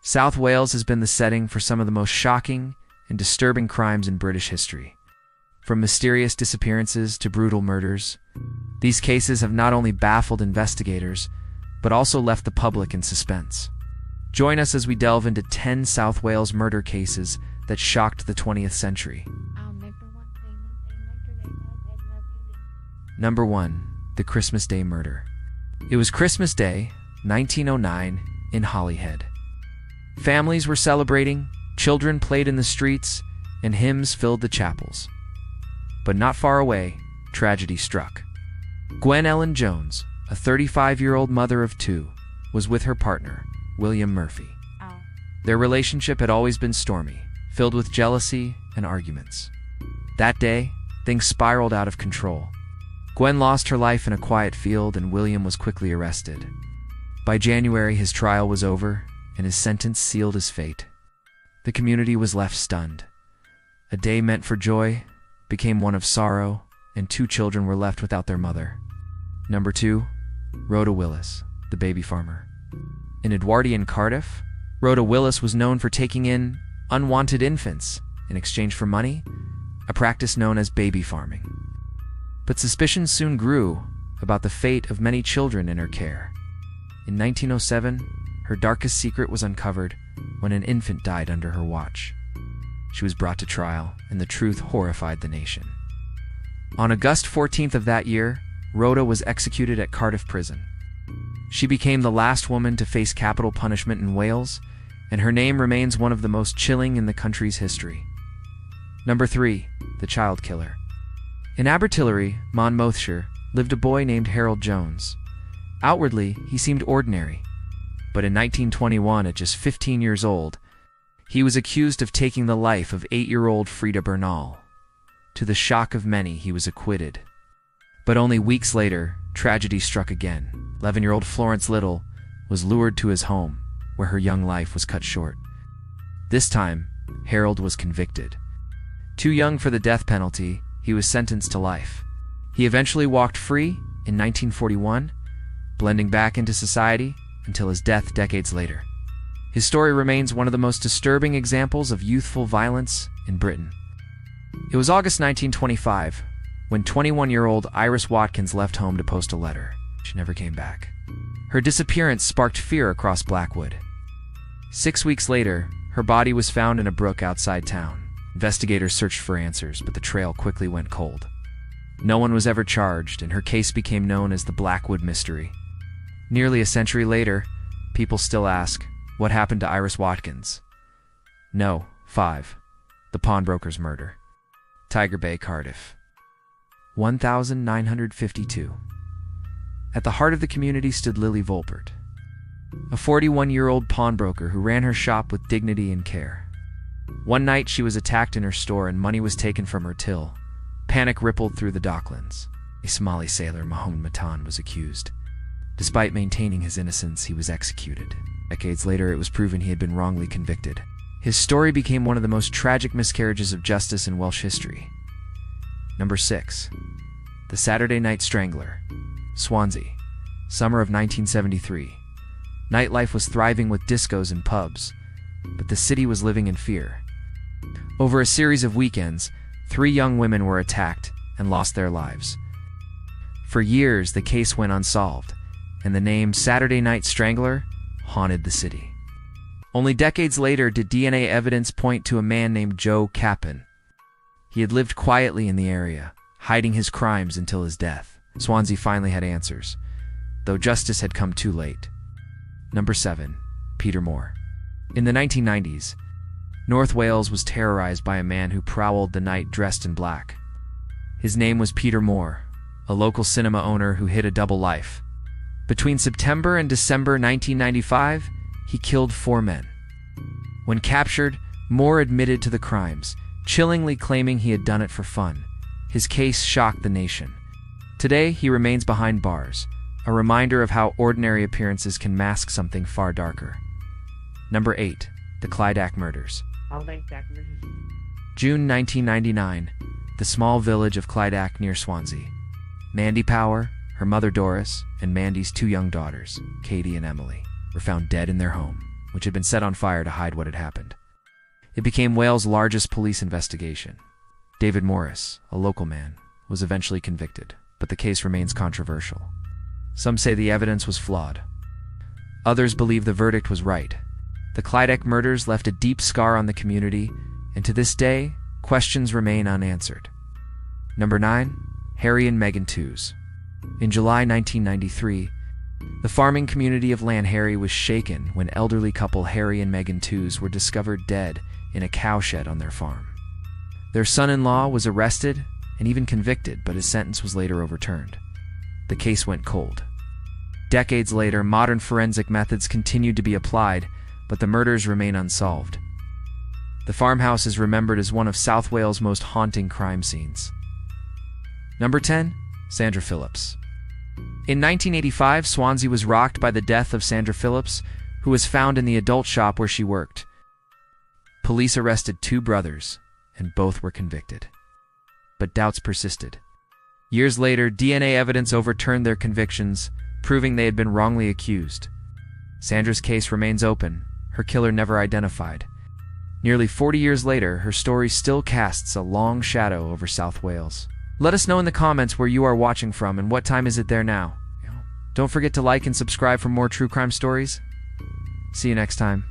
South Wales has been the setting for some of the most shocking and disturbing crimes in British history. From mysterious disappearances to brutal murders, these cases have not only baffled investigators, but also left the public in suspense. Join us as we delve into 10 South Wales murder cases that shocked the 20th century. Number 1. The Christmas Day Murder. It was Christmas Day, 1909, in Holyhead. Families were celebrating, children played in the streets, and hymns filled the chapels. But not far away, tragedy struck. Gwen Ellen Jones, a 35-year-old mother of 2, was with her partner, William Murphy. Their relationship had always been stormy, filled with jealousy and arguments. That day, things spiraled out of control. Gwen lost her life in a quiet field, and William was quickly arrested. By January, his trial was over, and his sentence sealed his fate. The community was left stunned. A day meant for joy became one of sorrow, and 2 children were left without their mother. Number 2. Rhoda Willis, the baby farmer. In Edwardian Cardiff, Rhoda Willis was known for taking in unwanted infants in exchange for money, a practice known as baby farming. But suspicions soon grew about the fate of many children in her care. In 1907, her darkest secret was uncovered when an infant died under her watch. She was brought to trial, and the truth horrified the nation. On August 14th of that year, Rhoda was executed at Cardiff Prison. She became the last woman to face capital punishment in Wales, and her name remains one of the most chilling in the country's history. Number 3. The Child Killer. In Abertillery, Monmouthshire, lived a boy named Harold Jones. Outwardly, he seemed ordinary, but in 1921, at just 15 years old, he was accused of taking the life of 8-year-old Frida Bernal. To the shock of many, he was acquitted. But only weeks later, tragedy struck again. 11-year-old Florence Little was lured to his home, where her young life was cut short. This time, Harold was convicted. Too young for the death penalty, he was sentenced to life. He eventually walked free in 1941, blending back into society until his death decades later. His story remains one of the most disturbing examples of youthful violence in Britain. It was August 1925 when 21-year-old Iris Watkins left home to post a letter. She never came back. Her disappearance sparked fear across Blackwood. 6 weeks later, her body was found in a brook outside town. Investigators searched for answers, but the trail quickly went cold. No one was ever charged, and her case became known as the Blackwood Mystery. Nearly a century later, people still ask, what happened to Iris Watkins? No. 5. The Pawnbroker's Murder. Tiger Bay, Cardiff. 1952. At the heart of the community stood Lily Volpert, a 41-year-old pawnbroker who ran her shop with dignity and care. One night, she was attacked in her store and money was taken from her till. Panic rippled through the docklands. A Somali sailor, Mohammed Matan, was accused. Despite maintaining his innocence, he was executed. Decades later, it was proven he had been wrongly convicted. His story became one of the most tragic miscarriages of justice in Welsh history. Number 6. The Saturday Night Strangler. Swansea. Summer of 1973. Nightlife was thriving with discos and pubs, but the city was living in fear. Over a series of weekends, 3 young women were attacked and lost their lives. For years, the case went unsolved, and the name Saturday Night Strangler haunted the city. Only decades later did DNA evidence point to a man named Joe Capin. He had lived quietly in the area, hiding his crimes until his death. Swansea finally had answers, though justice had come too late. Number 7. Peter Moore. In the 1990s, North Wales was terrorized by a man who prowled the night dressed in black. His name was Peter Moore, a local cinema owner who hid a double life. Between September and December 1995, he killed 4 men. When captured, Moore admitted to the crimes, chillingly claiming he had done it for fun. His case shocked the nation. Today, he remains behind bars, a reminder of how ordinary appearances can mask something far darker. Number 8. The Clydach Murders. June 1999, the small village of Clydach near Swansea. Mandy Power, her mother Doris, and Mandy's 2 young daughters, Katie and Emily, were found dead in their home. which had been set on fire to hide what had happened. It became Wales' largest police investigation. David Morris, a local man, was eventually convicted, but the case remains controversial. Some say the evidence was flawed. Others believe the verdict was right. The Clydach murders left a deep scar on the community, and to this day, questions remain unanswered. Number 9. Harry and Meghan Tews. In July 1993, the farming community of Lanharry was shaken when elderly couple Harry and Meghan Tews were discovered dead in a cowshed on their farm. Their son-in-law was arrested and even convicted, but his sentence was later overturned. The case went cold. Decades later, modern forensic methods continued to be applied, but the murders remain unsolved. The farmhouse is remembered as one of South Wales' most haunting crime scenes. Number 10. Sandra Phillips. In 1985, Swansea was rocked by the death of Sandra Phillips, who was found in the adult shop where she worked. Police arrested 2 brothers, and both were convicted. But doubts persisted. Years later, DNA evidence overturned their convictions, proving they had been wrongly accused. Sandra's case remains open, her killer never identified. Nearly 40 years later, her story still casts a long shadow over South Wales. Let us know in the comments where you are watching from and what time is it there now. Don't forget to like and subscribe for more true crime stories. See you next time.